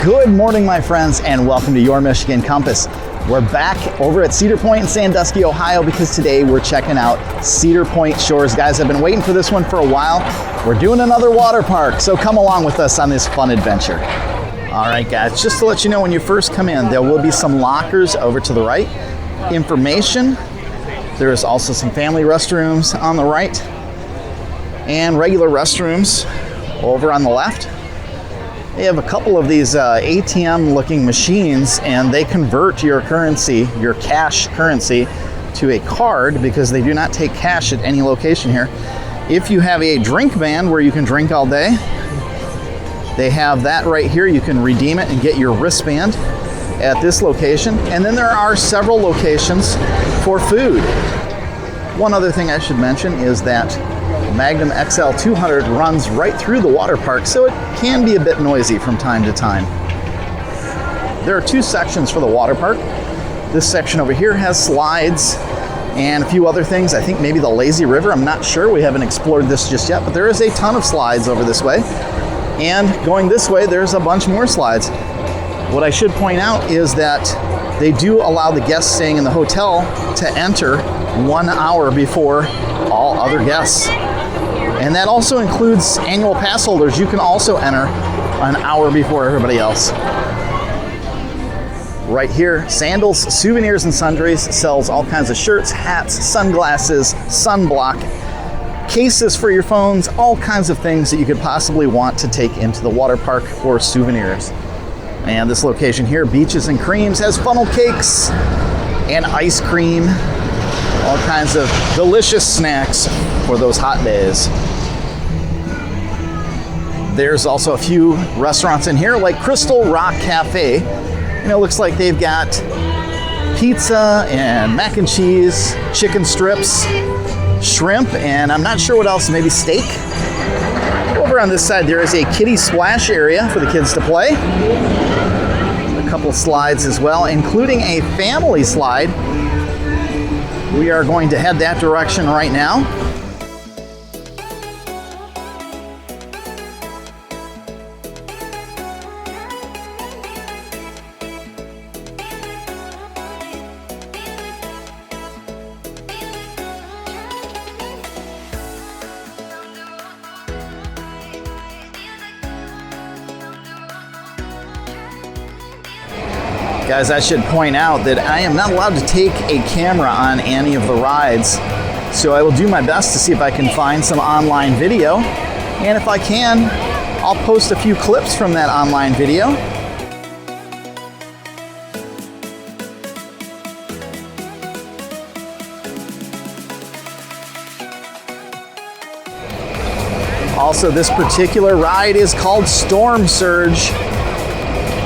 Good morning, my friends, and welcome to your Michigan Compass. We're back over at Cedar Point in Sandusky, Ohio, because today we're checking out Cedar Point Shores. Guys, I've been waiting for this one for a while. We're doing another water park, so come along with us on this fun adventure. All right, guys, just to let you know, when you first come in, there will be some lockers over to the right. Information. There is also some family restrooms on the right and regular restrooms over on the left. They have a couple of these ATM looking machines, and they convert your currency, your cash currency, to a card because they do not take cash at any location here. If you have a drink van where you can drink all day, they have that right here. You can redeem it and get your wristband at this location. And then there are several locations for food. One other thing I should mention is that Magnum XL 200 runs right through the water park, so it can be a bit noisy from time to time. There are two sections for the water park. This section over here has slides and a few other things. I think maybe the lazy river, I'm not sure. We haven't explored this just yet, but there is a ton of slides over this way. And going this way, there's a bunch more slides. What I should point out is that they do allow the guests staying in the hotel to enter 1 hour before all other guests. And that also includes annual pass holders. You can also enter an hour before everybody else. Right here, Sandals, Souvenirs and Sundries sells all kinds of shirts, hats, sunglasses, sunblock, cases for your phones, all kinds of things that you could possibly want to take into the water park or souvenirs. And this location here, Beaches and Creams, has funnel cakes and ice cream, all kinds of delicious snacks for those hot days. There's also a few restaurants in here, like Crystal Rock Cafe. And it looks like they've got pizza and mac and cheese, chicken strips, shrimp, and I'm not sure what else, maybe steak. Over on this side, there is a kiddie splash area for the kids to play. A couple slides as well, including a family slide. We are going to head that direction right now. Guys, I should point out that I am not allowed to take a camera on any of the rides, so I will do my best to see if I can find some online video, and if I can, I'll post a few clips from that online video. Also, this particular ride is called Storm Surge.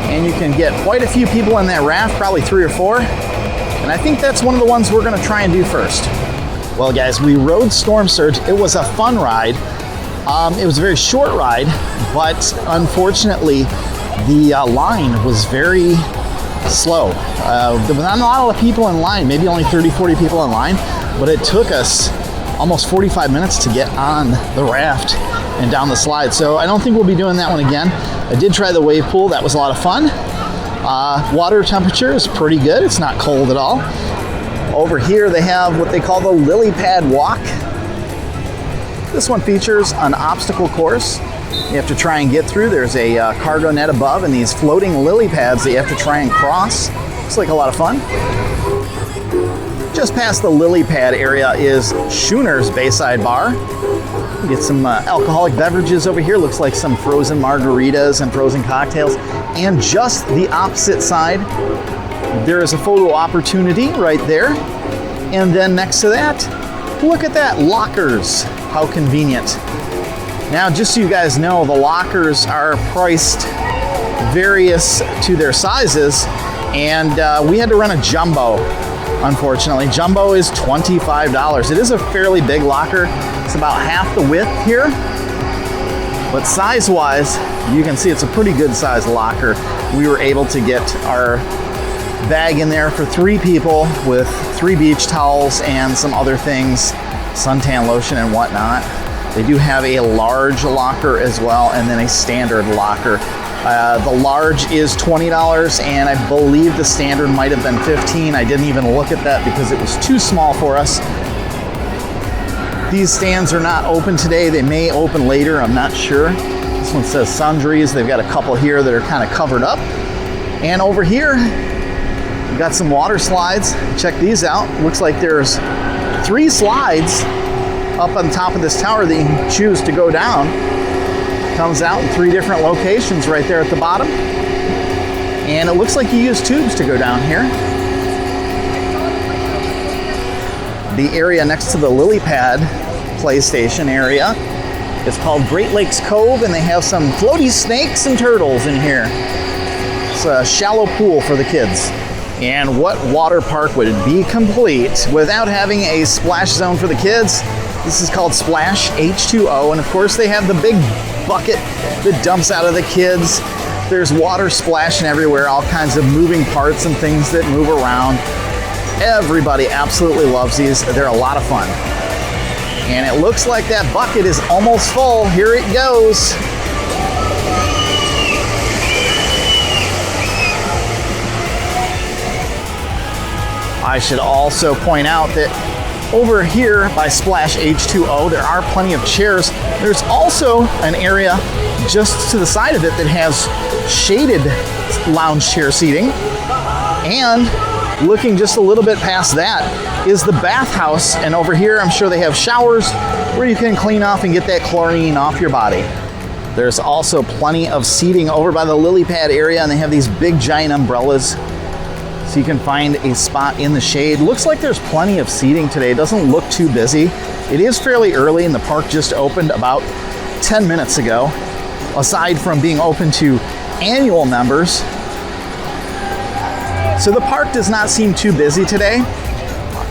And you can get quite a few people in that raft, probably 3 or 4. And I think that's one of the ones we're gonna try and do first. Well, guys, we rode Storm Surge. It was a fun ride. It was a very short ride, but unfortunately, the line was very slow. There were not a lot of people in line, maybe only 30, 40 people in line, but it took us almost 45 minutes to get on the raft and down the slide. So I don't think we'll be doing that one again. I did try the wave pool. That was a lot of fun. Water temperature is pretty good. It's not cold at all. Over here they have what they call the lily pad walk. This one features an obstacle course you have to try and get through. There's a cargo net above and these floating lily pads that you have to try and cross. Looks like a lot of fun. Just past the lily pad area is Schooner's Bayside Bar. Get some alcoholic beverages over here. Looks like some frozen margaritas and frozen cocktails. And just the opposite side, there is a photo opportunity right there. And then next to that, look at that, lockers. How convenient. Now, just so you guys know, the lockers are priced various to their sizes, and we had to rent a jumbo. Unfortunately, jumbo is $25. It is a fairly big locker. It's about half the width here, but size-wise, you can see it's a pretty good sized locker. We were able to get our bag in there for 3 people with 3 beach towels and some other things, suntan lotion and whatnot. They do have a large locker as well, and then a standard locker. The large is $20, and I believe the standard might have been $15. I didn't even look at that because it was too small for us. These stands are not open today. They may open later, I'm not sure. This one says sundries. They've got a couple here that are kind of covered up. And over here, we've got some water slides. Check these out. Looks like there's 3 slides up on top of this tower that you can choose to go down. Comes out in 3 different locations right there at the bottom. And it looks like you use tubes to go down here. The area next to the lily pad PlayStation area is called Great Lakes Cove, and they have some floaty snakes and turtles in here. It's a shallow pool for the kids. And what water park would be complete without having a splash zone for the kids? This is called Splash H2O, and of course they have the big bucket that dumps out of the kids. There's water splashing everywhere, all kinds of moving parts and things that move around. Everybody absolutely loves these. They're a lot of fun. And it looks like that bucket is almost full. Here it goes. I should also point out that over here by Splash H2O, there are plenty of chairs. There's also an area just to the side of it that has shaded lounge chair seating. And looking just a little bit past that is the bathhouse. And over here, I'm sure they have showers where you can clean off and get that chlorine off your body. There's also plenty of seating over by the lily pad area, and they have these big giant umbrellas so you can find a spot in the shade. Looks like there's plenty of seating today. It doesn't look too busy. It is fairly early, and the park just opened about 10 minutes ago. Aside from being open to annual members. So the park does not seem too busy today.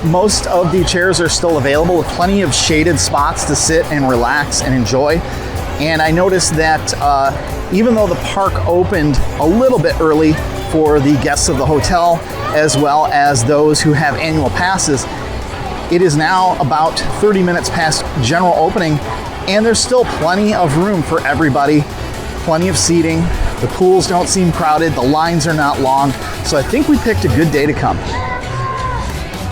Most of the chairs are still available with plenty of shaded spots to sit and relax and enjoy. And I noticed that even though the park opened a little bit early for the guests of the hotel, as well as those who have annual passes, it is now about 30 minutes past general opening, and there's still plenty of room for everybody, plenty of seating. The pools don't seem crowded, the lines are not long, so I think we picked a good day to come.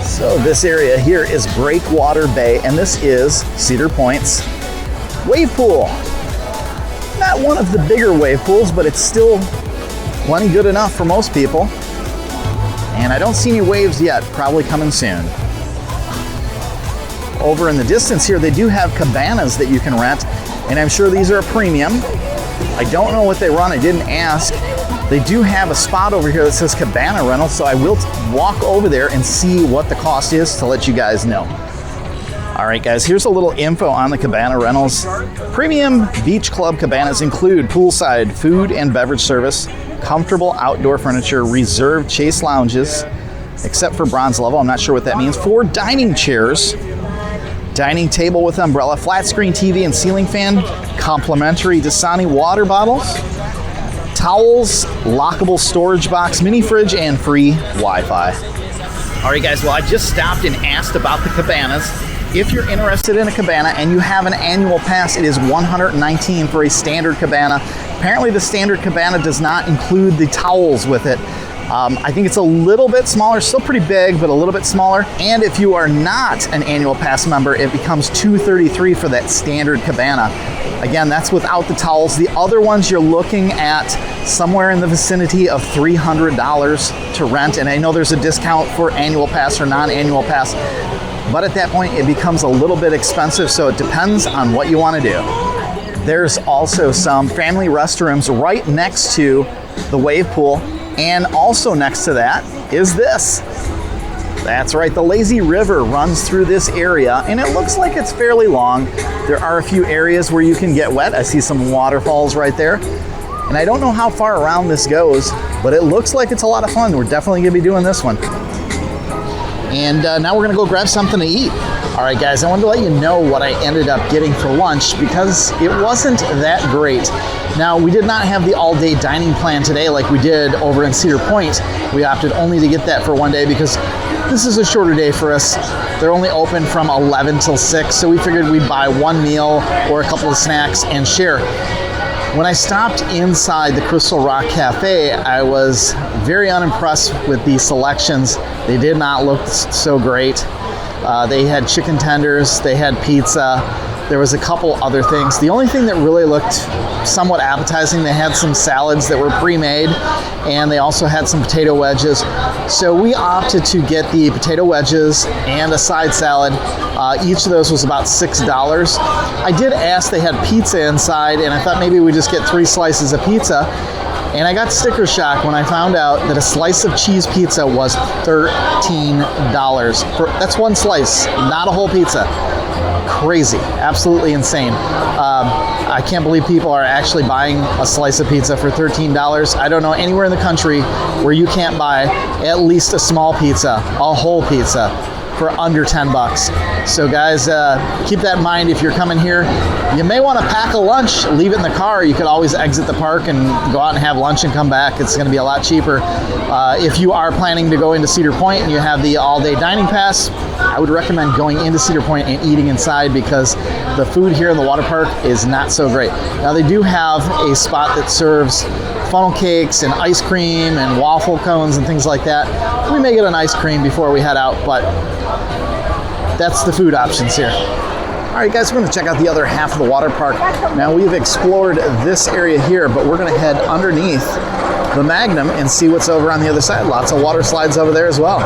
So this area here is Breakwater Bay, and this is Cedar Point's wave pool. Not one of the bigger wave pools, but it's still plenty good enough for most people. And I don't see any waves yet, probably coming soon. Over in the distance here, they do have cabanas that you can rent, and I'm sure these are a premium. I don't know what they run, I didn't ask. They do have a spot over here that says cabana rental, so I will walk over there and see what the cost is to let you guys know. All right, guys, here's a little info on the cabana rentals. Premium beach club cabanas include poolside food and beverage service, comfortable outdoor furniture, reserved chase lounges, except for bronze level, I'm not sure what that means, 4 dining chairs, dining table with umbrella, flat screen TV and ceiling fan, complimentary Dasani water bottles, towels, lockable storage box, mini fridge, and free Wi-Fi. All right, guys, well, I just stopped and asked about the cabanas. If you're interested in a cabana and you have an annual pass, it is $119 for a standard cabana. Apparently the standard cabana does not include the towels with it. I think it's a little bit smaller, still pretty big, but a little bit smaller. And if you are not an annual pass member, it becomes $233 for that standard cabana. Again, that's without the towels. The other ones you're looking at somewhere in the vicinity of $300 to rent. And I know there's a discount for annual pass or non-annual pass, but at that point it becomes a little bit expensive, so it depends on what you want to do. There's also some family restrooms right next to the wave pool, and also next to that is this. That's right, the lazy river runs through this area, and it looks like it's fairly long. There are a few areas where you can get wet. I see some waterfalls right there, and I don't know how far around this goes, but it looks like it's a lot of fun. We're definitely gonna be doing this one. And now we're gonna go grab something to eat. All right, guys, I wanted to let you know what I ended up getting for lunch because it wasn't that great. Now, we did not have the all-day dining plan today like we did over in Cedar Point. We opted only to get that for one day because this is a shorter day for us. They're only open from 11 till 6, so we figured we'd buy one meal or a couple of snacks and share. When I stopped inside the Crystal Rock Cafe, I was very unimpressed with the selections. They did not look so great. They had chicken tenders, they had pizza, there was a couple other things. The only thing that really looked somewhat appetizing, they had some salads that were pre-made, and they also had some potato wedges. So we opted to get the potato wedges and a side salad. Each of those was about $6. I did ask, they had pizza inside, and I thought maybe we just get 3 slices of pizza. And I got sticker shock when I found out that a slice of cheese pizza was $13. That's one slice, not a whole pizza. Crazy, absolutely insane. I can't believe people are actually buying a slice of pizza for $13. I don't know anywhere in the country where you can't buy at least a small pizza, a whole pizza, for under 10 bucks. So guys, keep that in mind if you're coming here. You may want to pack a lunch, leave it in the car. You could always exit the park and go out and have lunch and come back. It's going to be a lot cheaper. If you are planning to go into Cedar Point and you have the all-day dining pass, I would recommend going into Cedar Point and eating inside, because the food here in the water park is not so great. Now they do have a spot that serves funnel cakes and ice cream and waffle cones and things like that. We may get an ice cream before we head out, but that's the food options here. All right, guys, we're going to check out the other half of the water park. Now, we've explored this area here, but we're going to head underneath the Magnum and see what's over on the other side. Lots of water slides over there as well.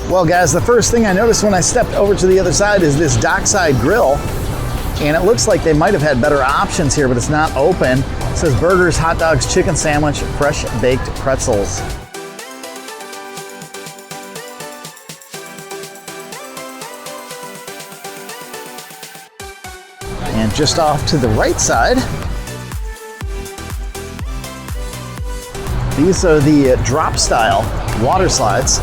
Well, guys, the first thing I noticed when I stepped over to the other side is this dockside grill, and it looks like they might have had better options here, but it's not open. It says burgers, hot dogs, chicken sandwich, fresh baked pretzels. And just off to the right side, these are the drop style water slides.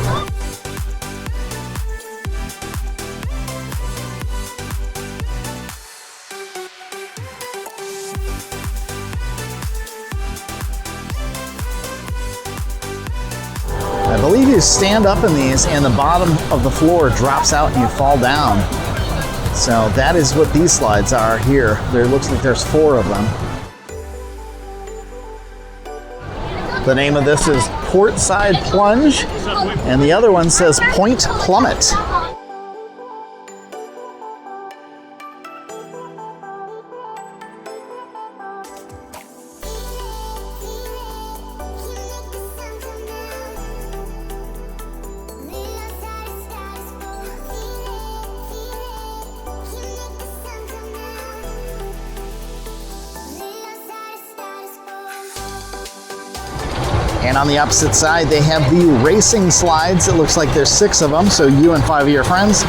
I believe you stand up in these and the bottom of the floor drops out and you fall down. So that is what these slides are here. There looks like there's 4 of them. The name of this is Portside Plunge, and the other one says Point Plummet. And on the opposite side, they have the racing slides. It looks like there's 6 of them, so you and 5 of your friends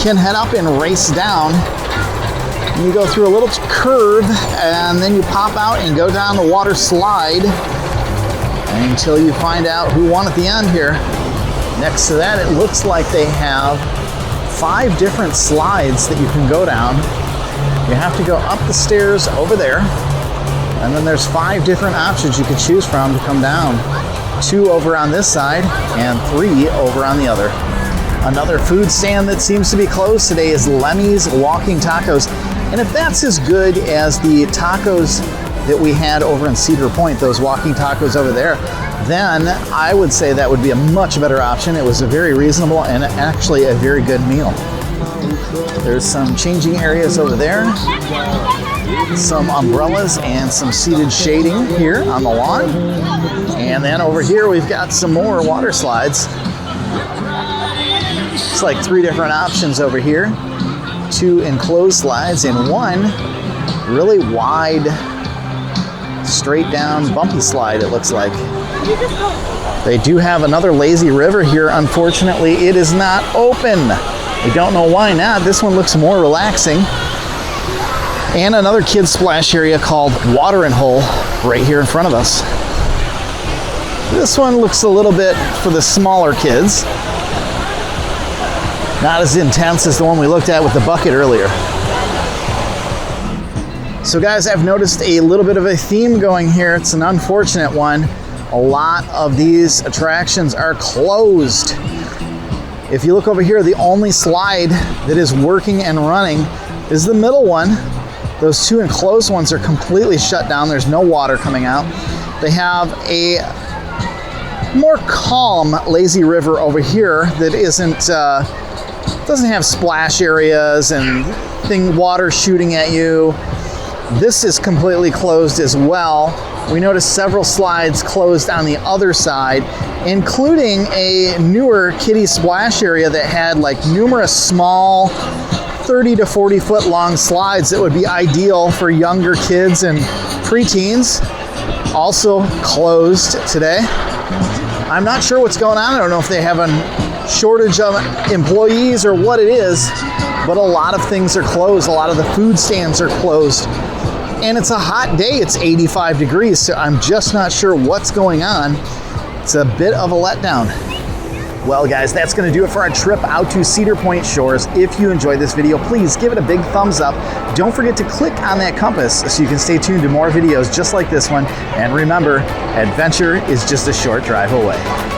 can head up and race down. And you go through a little curve, and then you pop out and go down the water slide until you find out who won at the end here. Next to that, it looks like they have 5 different slides that you can go down. You have to go up the stairs over there, and then there's 5 different options you can choose from to come down. 2 over on this side and 3 over on the other. Another food stand that seems to be closed today is Lemmy's Walking Tacos. And if that's as good as the tacos that we had over in Cedar Point, those walking tacos over there, then I would say that would be a much better option. It was a very reasonable and actually a very good meal. There's some changing areas over there, some umbrellas and some seated shading here on the lawn. And then over here we've got some more water slides. It's like 3 different options over here. 2 enclosed slides and 1 really wide, straight down, bumpy slide, it looks like. They do have another lazy river here. Unfortunately, it is not open. We don't know why not. This one looks more relaxing. And another kids splash area called Watering Hole right here in front of us. This one looks a little bit for the smaller kids. Not as intense as the one we looked at with the bucket earlier. So guys, I've noticed a little bit of a theme going here. It's an unfortunate one. A lot of these attractions are closed. If you look over here, the only slide that is working and running is the middle one. Those two enclosed ones are completely shut down. There's no water coming out. They have a more calm lazy river over here that doesn't have splash areas and water shooting at you. This is completely closed as well. We noticed several slides closed on the other side, including a newer kiddie splash area that had like numerous small 30 to 40 foot long slides that would be ideal for younger kids and preteens. Also closed today. I'm not sure what's going on. I don't know if they have a shortage of employees or what it is, but a lot of things are closed. A lot of the food stands are closed. And it's a hot day, it's 85 degrees, so I'm just not sure what's going on. It's a bit of a letdown. Well guys, that's gonna do it for our trip out to Cedar Point Shores. If you enjoyed this video, please give it a big thumbs up. Don't forget to click on that compass so you can stay tuned to more videos just like this one. And remember, adventure is just a short drive away.